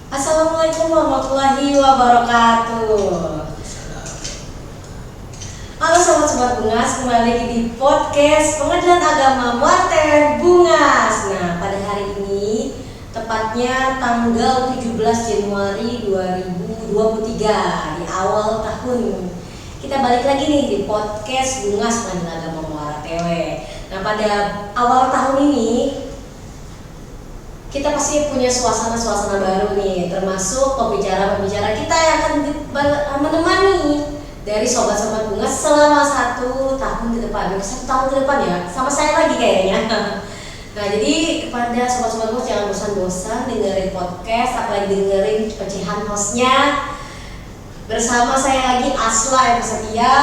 Assalamualaikum warahmatullahi wabarakatuh. Halo sobat-sobat Bungas, kembali lagi di podcast Pengadilan Agama Muara Bungas. Nah, pada hari ini tepatnya tanggal 17 Januari 2023 di awal tahun. Kita balik lagi nih di podcast Bungas Pengadilan Agama Muara TW. Nah, pada awal tahun ini kita pasti punya suasana-suasana baru nih, termasuk pembicara-pembicara kita yang akan menemani dari sobat-sobat Bungas selama 1 tahun ke depan. 1 tahun ke depan ya, sama saya lagi kayaknya. Nah, jadi kepada sobat-sobat Bungas jangan bosan-bosan dengerin podcast, apalagi dengerin pecahan hostnya. Bersama saya lagi Asla yang setia,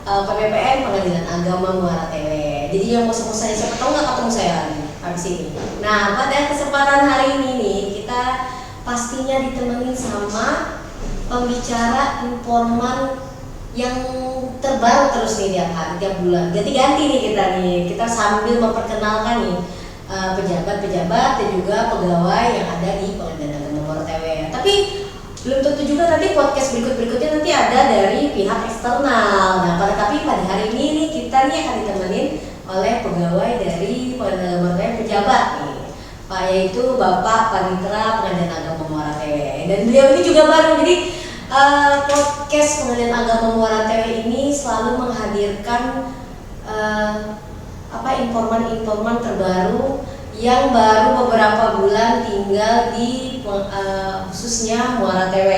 PPPN Pengadilan Agama Muara TW. Jadi yang bosan-bosan siapa tahu nggak ketemu saya habis ini. Nah, pada kesempatan hari ini nih kita pastinya ditemenin sama pembicara informan yang terbaru terus nih tiap bulan. Ganti-ganti nih kita sambil memperkenalkan nih pejabat-pejabat dan juga pegawai yang ada di Pengadilan Agama Muara TW. Tapi belum tentu juga nanti podcast berikutnya nanti ada dari pihak eksternal. Nah, pada hari ini nih kita nih akan ditemenin oleh pegawai dari Pengadilan Agama Muara TW, pejabat nih, Pak, yaitu Bapak Panitra Pengadilan Agama Muara TW. Dan beliau ini juga baru, jadi podcast Pengadilan Agama Muara TW ini selalu menghadirkan informan-informan terbaru yang baru beberapa bulan tinggal di khususnya Muara TW,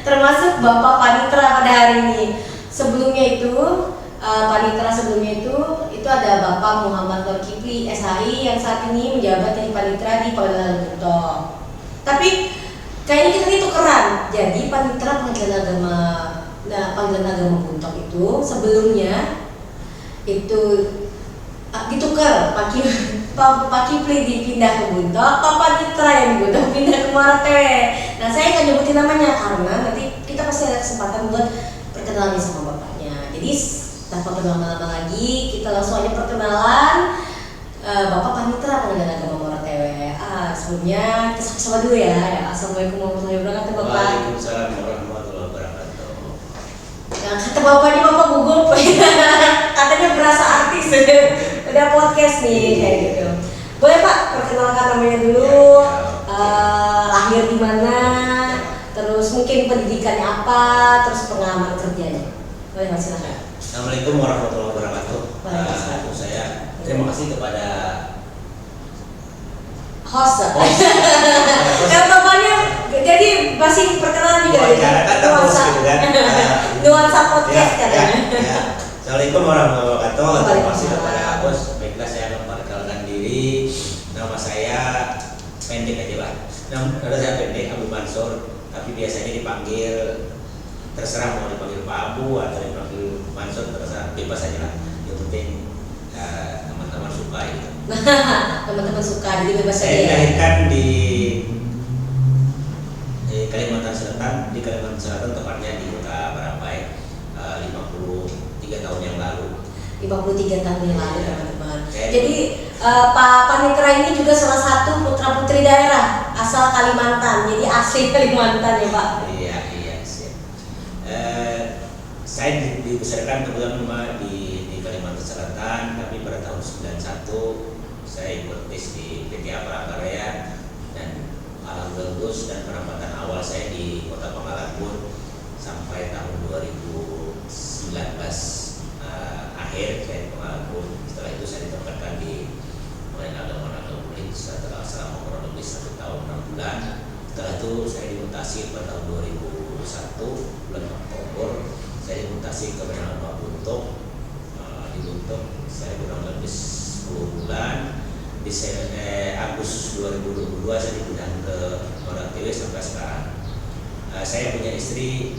termasuk Bapak Panitra pada hari ini. Sebelumnya itu Panitra itu ada Bapak Muhammad Nur Kipli SHI yang saat ini menjabat jadi Panitra di Pengadilan Buntok. Tapi kayaknya kita ini tukeran. Jadi Panitra Pengadilan Agama Buntok itu sebelumnya itu ditukar, Pak Kipli dipindah ke Buntok, Pak Panitra yang di Buntok pindah ke Muara TW. Nah, saya nggak nyebutin namanya karena nanti kita pasti ada kesempatan buat perkenalan sama bapaknya. Jadi tanpa berlama-lama lagi, kita langsung aja perkenalan Bapak Panitra Pengadilan Agama Muara TW. Sebelumnya kita sama dulu ya. Assalamualaikum warahmatullahi wabarakatuh, Bapak. Waalaikumsalam warahmatullahi wabarakatuh. Nah, kata bapaknya Bapak gugup, katanya berasa artis, udah podcast nih kayak gitu. Boleh Pak perkenalkan namanya dulu, lahir di mana, terus mungkin pendidikannya apa, terus pengalaman kerjanya. Boleh Pak, silakan. Assalamualaikum warahmatullahi wabarakatuh. Saya terima kasih kepada host. Ya bapaknya jadi masih perkenalan juga nuansa podcast katanya. Assalamualaikum warahmatullahi wabarakatuh. Terima kasih kepada host. Baiklah, saya memperkenalkan diri. Nama saya pendek aja Pak. Nama saya pendek Abu Mansur, tapi biasanya dipanggil, terserah mau dipanggil Pak Abu atau dipanggil Mansur, terserah, bebas aja lah. Yang penting teman-teman suka gitu. Teman-teman suka, jadi bebas aja. Saya dilahirkan di Kalimantan Selatan, tepatnya di Kota Barambai, 53 tahun yang lalu. 53 tahun yang lalu, teman-teman. Jadi Pak Panitra ini juga salah satu putra-putri daerah asal Kalimantan. Jadi asli Kalimantan ya Pak. Iya siap. Saya dibesarkan kebetulan di Kalimantan Selatan, tapi pada tahun 91 saya ikut tes di PTA Prakarya dan alhamdulillah lulus, dan penempatan awal saya di Kota Pangkalapun sampai tahun 2019 akhir saya di Pangkalapun. Setelah itu saya ditempatkan di Pengadilan Agama Muara TW selama kurang lebih 1 tahun 6 bulan. Setelah itu saya dimutasi pada tahun 2001 bulan Oktober. Saya dimutasi ke Pengadilan Agama Buntok. Di Buntok saya kurang lebih 10 bulan. Di Agustus 2022 saya dipindah ke Muara TW sampai sekarang. Saya punya istri,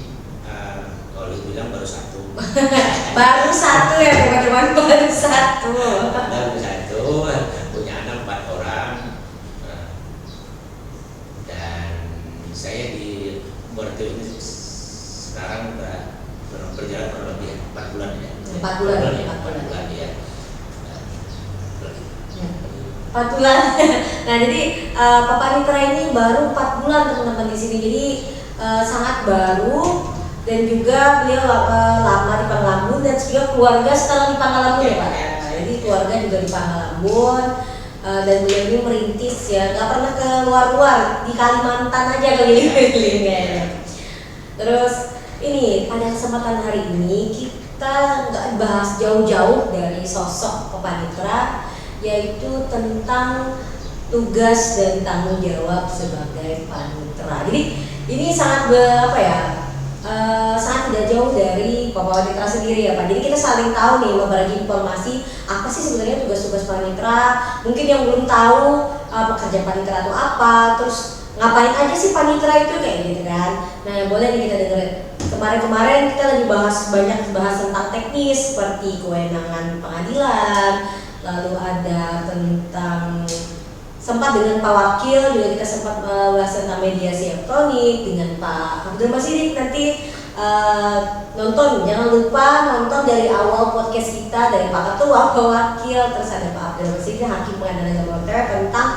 kalau dibilang baru 1. Baru 1 ya teman-teman, baru 1. Punya anak 4 orang. Dan saya di Muara TW ini sekarang udah berjalan kurang lebih 4 bulan ya. 4 bulan ya. 4 bulan. Nah jadi Pak Panitra ini baru 4 bulan teman-teman di sini, jadi sangat baru dan juga beliau lama di Pangalamun dan juga keluarga sekarang di Pangalamun ya Pak. Jadi keluarga juga di Pangalamun dan beliau ini merintis ya, nggak pernah ke luar-luar, di Kalimantan aja keliling-keliling kayaknya. Terus ini pada kesempatan hari ini kita nggak bahas jauh-jauh dari sosok Pak Panitra, yaitu tentang tugas dan tanggung jawab sebagai panitra. Jadi ini sangat sangat tidak jauh dari Bapak Panitra sendiri ya Pak. Jadi kita saling tahu nih, berbagi informasi apa sih sebenarnya tugas-tugas panitra. Mungkin yang belum tahu pekerjaan panitra itu apa, terus ngapain aja sih panitra itu kayak gitu kan. Nah boleh nih kita dengerin. Kemarin-kemarin kita lagi banyak bahas tentang teknis seperti kewenangan pengadilan, lalu ada tentang sempat dengan Pak Wakil juga kita sempat bahas tentang mediasi elektronik dengan Pak Abdul Masidik. Nanti nonton, jangan lupa nonton dari awal podcast kita dari Pak Ketua, Pak Wakil, terus ada Pak Abdul Masidik, Hakim Pengadilan Agama Honorer tentang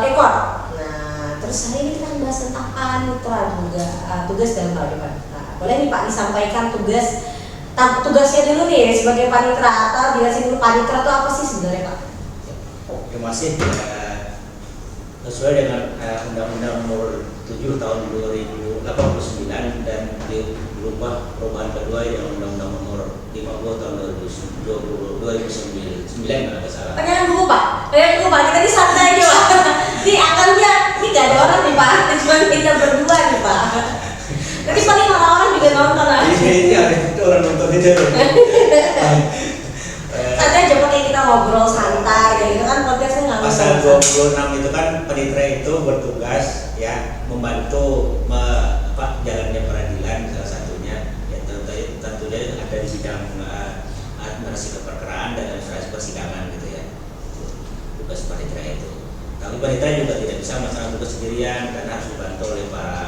ekor. Nah terus hari ini kita akan bahas tentang panitra juga, tugas dalam kehidupan. Nah boleh nih Pak disampaikan tugasnya dulu nih sebagai panitra, atau jelasin dulu panitra itu apa sih sebenarnya Pak? Terima kasih. Sesuai dengan Undang-Undang Nomor 7 Tahun 2089 dan berubah perubahan kedua yang Undang-Undang Nomor 50 Tahun 2009 kalau nggak salah. Jangan dulu Pak, kita di santai aja Pak. Ini angkanya, ini nggak ada orang nih Pak, cuma kita berdua nih Pak. Tapi paling orang-orang juga nonton lah. Iya, itu orang nonton itu. Santai aja pakai kita ngobrol santai, kayak gitu kan podcastnya nggak. Pasal 26 itu kan panitra itu bertugas ya membantu jalannya peradilan, salah satunya ya tentunya ada di bidang administrasi keperkaraan dan administrasi persidangan gitu ya. Tugas panitra itu. Tapi panitra juga tidak bisa melaksanakan tugas sendirian karena harus dibantu oleh para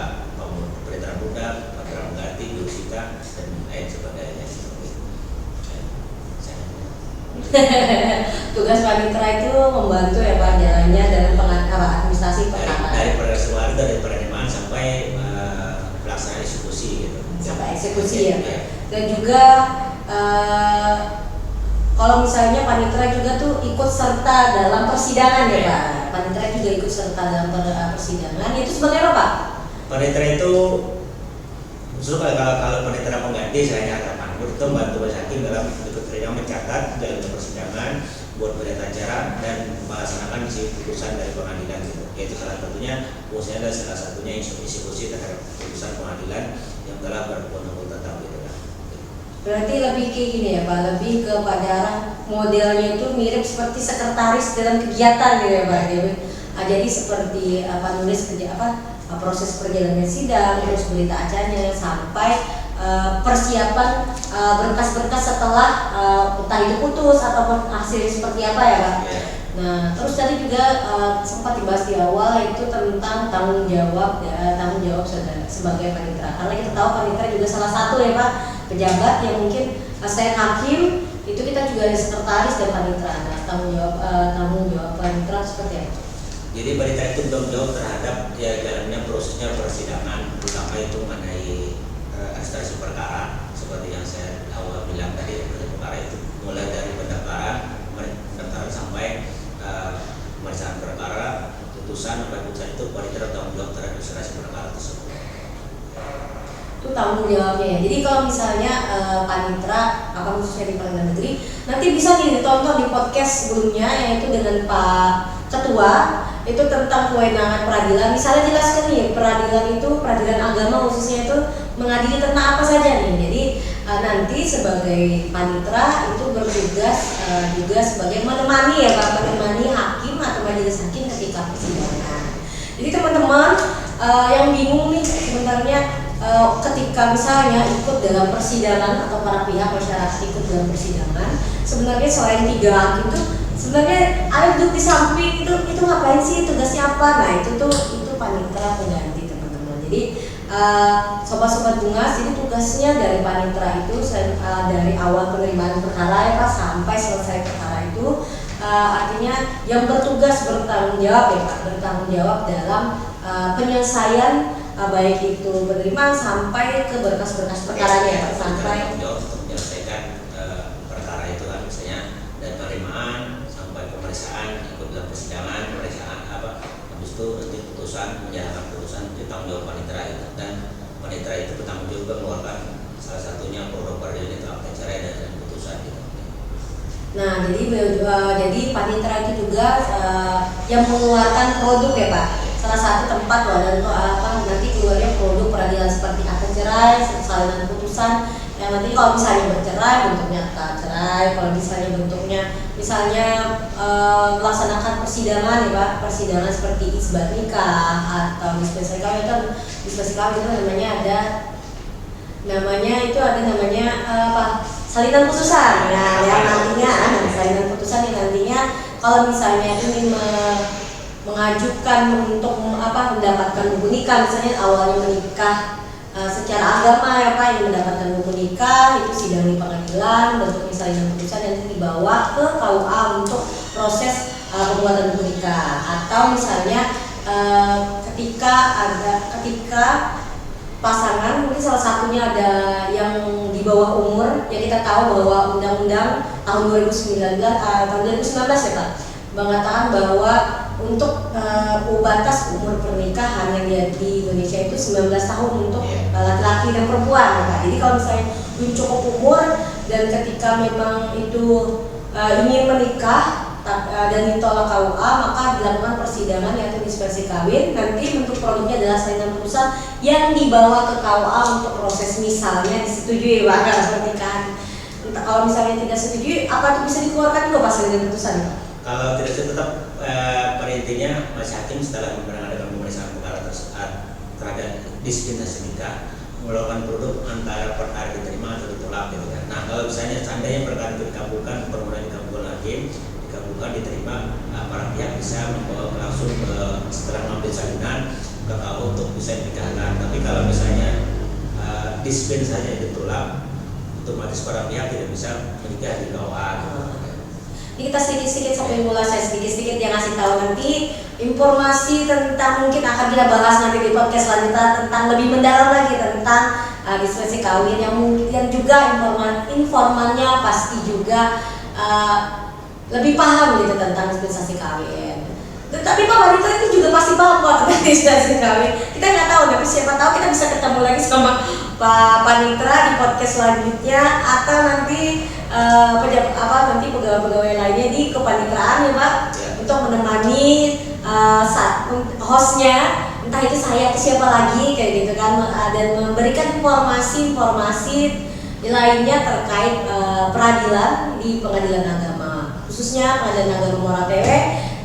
panitra muda, panitra pengganti, jurusita dan lain sebagainya. Tugas panitra itu membantu ya Pak jalannya dalam administrasi perkara dari persidangan, dari penerimaan sampai pelaksanaan eksekusi gitu. Sampai eksekusi ya. Dan juga kalau misalnya panitra juga tuh ikut serta dalam persidangan ya Pak. Panitra juga ikut serta dalam persidangan. Itu sebenarnya apa Pak? Panitra itu justru kalau panitra pengganti saya nyatakan itu membantu majelis hakim dalam yang mencatat dalam persidangan, buat berita acara dan melaksanakan isi putusan dari pengadilan gitu. Yaitu salah satunya fungsinya adalah salah satunya eksekusi terhadap putusan pengadilan yang telah berpengaruh tetap gitu kan. Berarti lebih kayak gini ya Pak, lebih kepada arah modelnya itu mirip seperti sekretaris dalam kegiatan gitu ya Pak. Jadi seperti nulis proses perjalanan sidang, terus berita acaranya sampai persiapan berkas-berkas setelah entah itu putus ataupun hasilnya seperti apa ya Pak. Nah terus tadi juga sempat dibahas di awal itu tentang tanggung jawab sebagai panitra, karena kita tahu panitra juga salah satu ya Pak pejabat yang mungkin selain hakim itu kita juga ada sekretaris dan panitra. Nah tanggung jawab panitra seperti apa? Jadi panitra itu tanggung jawab terhadap ya jalannya prosesnya persidangan, terutama itu mengenai administrasi perkara seperti yang saya awal bilang tadi. Perkara itu mulai dari pendaftaran sampai pemeriksaan perkara, putusan itu panitra tanggung jawab terhadap administrasi perkara tersebut. Itu tanggung jawabnya ya. Jadi kalau misalnya panitra khususnya di Pengadilan Negeri nanti bisa ditonton di podcast sebelumnya yaitu dengan Pak Ketua itu tentang kewenangan peradilan. Misalnya jelaskan nih peradilan agama khususnya itu mengadili tentang apa saja nih. Jadi nanti sebagai panitra itu bertugas juga sebagai menemani ya Pak, menemani hakim atau majelis hakim ketika persidangan. Jadi teman-teman yang bingung nih sebenarnya ketika misalnya ikut dalam persidangan atau para pihak masyarakat ikut dalam persidangan, sebenarnya selain 3 hakim itu sebenarnya ada duduk di samping itu ngapain sih, tugasnya apa? Nah itu panitra pengganti teman-teman. Jadi sobat-sobat Bungas, jadi tugasnya dari panitra itu dari awal penerimaan perkara ya Pak sampai selesai perkara itu artinya yang bertugas bertanggung jawab ya Pak, bertanggung jawab dalam penyelesaian baik itu penerimaan sampai ke berkas-berkas perkaranya ya Pak, sampai jawab untuk menyelesaikan perkara itu kan, misalnya dari penerimaan sampai pemeriksaan, ikut dalam persidangan, pemeriksaan habis itu nanti putusan, menjalankan putusan itu tanggung jawab panitera itu, dan panitera itu bertanggung jawab juga mengeluarkan salah satunya produk peradilan itu akta cerai dan putusan gitu. Nah, jadi panitera itu juga yang mengeluarkan produk ya Pak. Salah satu tempat wadah nanti keluarnya produk peradilan seperti akta cerai, salinan putusan. Yang nanti kalau misalnya bercerai bentuknya akta cerai, kalau misalnya bentuknya melaksanakan persidangan ya Pak, persidangan seperti isbat nikah atau dispensi kawin itu namanya salinan putusan. Nah, yang nantinya salinan putusan yang nantinya kalau misalnya ingin mengajukan untuk mendapatkan buku nikah, misalnya awalnya menikah secara agama ya Pak, yang mendapatkan buku nikah itu sidang di pengadilan bentuknya salinan putusan yang dibawa ke KUA untuk proses pembuatan buku nikah. Atau misalnya ketika pasangan mungkin salah satunya ada yang di bawah umur, ya kita tahu bahwa undang-undang tahun 2019 ya Pak mengatakan bahwa untuk batas umur pernikahan yang di Indonesia itu 19 tahun untuk laki-laki dan perempuan ya Pak. Jadi kalau misalnya belum cukup umur dan ketika memang itu ingin menikah dan ditolak KUA, maka dilakukan persidangan yaitu dispensi kawin. Nanti bentuk produknya adalah salinan putusan yang dibawa ke KUA untuk proses misalnya disetujui bahkan pernikahan. Kalau misalnya tidak setuju, apa itu bisa dikeluarkan juga pas salinan putusan Pak? Kalau tidak tetap pada intinya majelis hakim setelah melakukan pemeriksaan perkara terhadap dispensasi nikah mengeluarkan produk antara perkara diterima atau ditolak gitu kan. Nah, kalau misalnya seandainya perkara itu dikabulkan, permohonan dikabulkan hakim, dikabulkan diterima, para pihak bisa membawa langsung setelah mengambil salinan ke KUA untuk bisa dinikahkan. Tapi kalau misalnya dispens saja ditolak, otomatis para pihak tidak bisa menikah di KUA. Ini kita sedikit-sedikit sampai mulai saya sedikit-sedikit yang ngasih tahu nanti informasi tentang mungkin akan kita bahas nanti di podcast selanjutnya tentang lebih mendalam lagi tentang dispensi kawin yang juga informannya pasti juga lebih paham gitu tentang dispensasi kawin. Tapi Pak wanita itu juga pasti paham kok tentang dispensasi kawin. Kita nggak tahu, tapi siapa tahu kita bisa ketemu lagi sama Pak Panitra di podcast selanjutnya atau nanti nanti pegawai-pegawai lainnya di kepanitraan ya Pak untuk menemani hostnya, entah itu saya atau siapa lagi kayak gitu kan, dan memberikan informasi-informasi lainnya terkait peradilan di pengadilan agama, khususnya pengadilan agama Muara Tewe.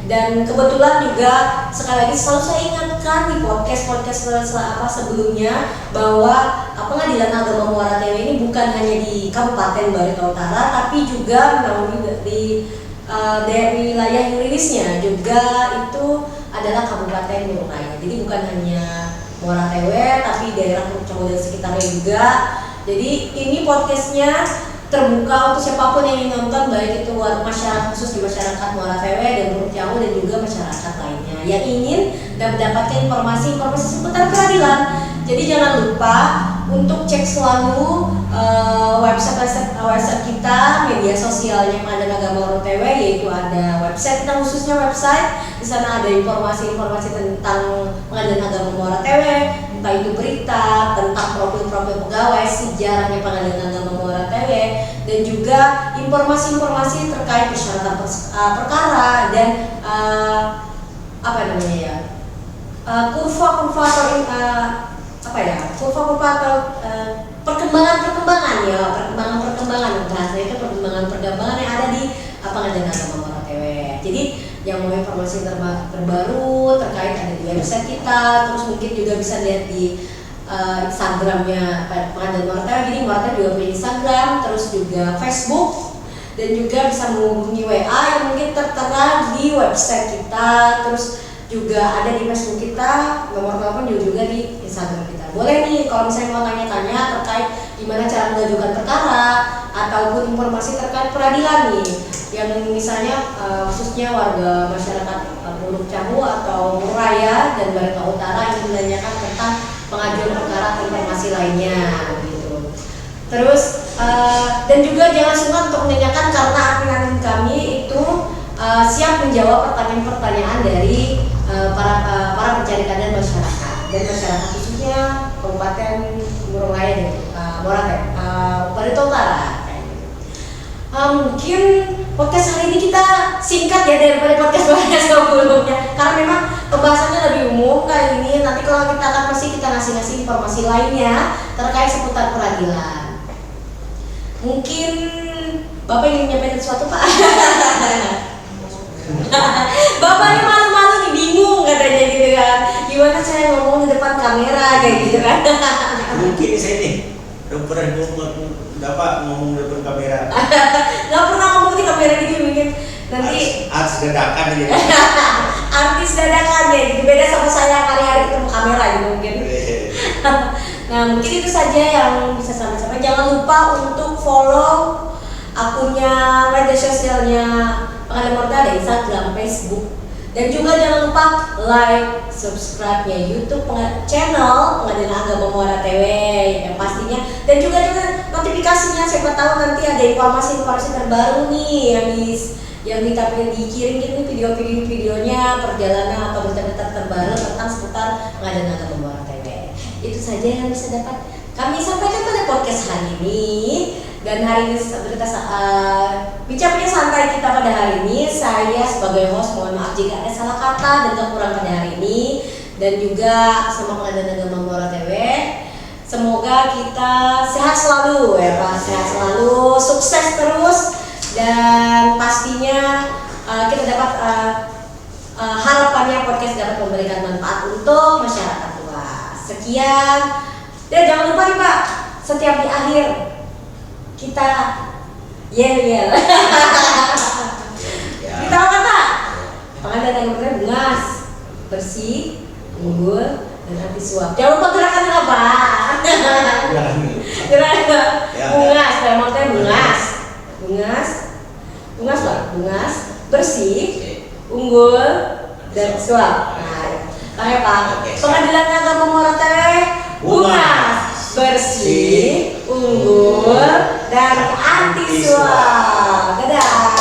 Dan kebetulan juga sekali lagi selalu saya ingatkan di podcast sebelumnya bahwa pengadilan agama Muara Tewe ini bukan hanya di Kabupaten Barito Utara, tapi juga menaungi di wilayah yuridisnya juga itu adalah Kabupaten Murai. Jadi bukan hanya Muara Tewe, tapi daerah Kurcau dan sekitarnya juga. Jadi ini podcastnya terbuka untuk siapapun yang ingin nonton, baik itu masyarakat khusus di masyarakat Muara Tewe dan Kurcau dan juga masyarakat lainnya yang ingin dan mendapatkan informasi seputar peradilan. Jadi jangan lupa untuk cek selalu website kita, media sosialnya Pengadilan Agama Muara Tewe, yaitu ada website kita, khususnya website di sana ada informasi-informasi tentang Pengadilan Agama Muara Tewe, entah itu berita tentang profil-profil pegawai, sejarahnya Pengadilan Agama Muara Tewe, dan juga informasi-informasi terkait persyaratan perkara dan kurva-kurva atau perkembangan bahasa itu perkembangan yang ada di Pengadilan Agama Muara Tewe. Jadi yang mau informasi terbaru terkait ada di website kita, terus mungkin juga bisa lihat di Instagramnya Pengadilan Muara Tewe. Jadi Muara Tewe juga punya Instagram, terus juga Facebook, dan juga bisa menghubungi WA yang mungkin tertera di website kita, terus juga ada di Facebook kita, nomor telepon juga di Instagram kita. Boleh nih kalau misalnya mau tanya-tanya terkait gimana cara mengajukan perkara ataupun informasi terkait peradilan nih, yang misalnya khususnya warga masyarakat Puruk Cahu atau Raya dan Barita Utara yang menanyakan tentang pengajuan perkara atau informasi lainnya gitu. Terus dan juga jangan sungkan untuk menanyakan karena admin kami itu siap menjawab pertanyaan-pertanyaan dari para pencari keadilan masyarakat dan masyarakat khususnya Kabupaten Puruk Raya dan Barita Utara. Mungkin podcast hari ini kita singkat ya daripada podcast sebelumnya, karena memang pembahasannya lebih umum kali ini. Nanti kalau kita akan kita ngasih informasi lainnya terkait seputar peradilan. Mungkin Bapak ingin menyampaikan sesuatu, Pak? Bapaknya malu-malu nih, bingung katanya gitu kan. Gimana saya ngomong di depan kamera kayak gitu kan? Mungkin saya nih udah pernah ngomong di depan kamera. Gak pernah ngomong di kamera gitu mungkin nanti artis dadakan aja. Artis dadakan ya gitu, beda sama saya hari-hari ketemu kamera gitu mungkin. Nah mungkin itu saja yang bisa saya sampaikan. Jangan lupa untuk follow akunnya media sosialnya Pengadilan Morta, ada Instagram, Facebook, dan juga jangan lupa like, subscribe-nya YouTube channel Pengadilan Agama Muara TV yang pastinya, dan juga notifikasinya, siapa tahu nanti ada informasi-informasi terbaru nih yang dikirim gitu video-videonya, perjalanan atau berita-berita terbaru tentang seputar Pengadilan Agama Muara TV. Itu saja yang bisa dapat kami sampaikan pada podcast hari ini. Dan hari ini bicaranya santai kita pada hari ini. Saya sebagai host mohon maaf jika ada salah kata dan kekurangan pada hari ini, dan juga sama Pengadilan Agama Muara TV. Semoga kita sehat selalu ya Pak, sehat selalu, sukses terus, dan pastinya kita dapat harapannya podcast dapat memberikan manfaat untuk masyarakat luas. Sekian, dan jangan lupa nih Pak, setiap di akhir kita yel. Kita apa Pak? Pengadilan Agama bungas, bersih, unggul, dan anti suap. Jangan lupa gerakannya apa? Gerakan bungas, memang teh bungas lah, bungas, bersih, unggul, dan suap. Nah, Pak. Pengadilan Agama Muara TV bungas, bersih, unggul, dan anti suap. Dadah.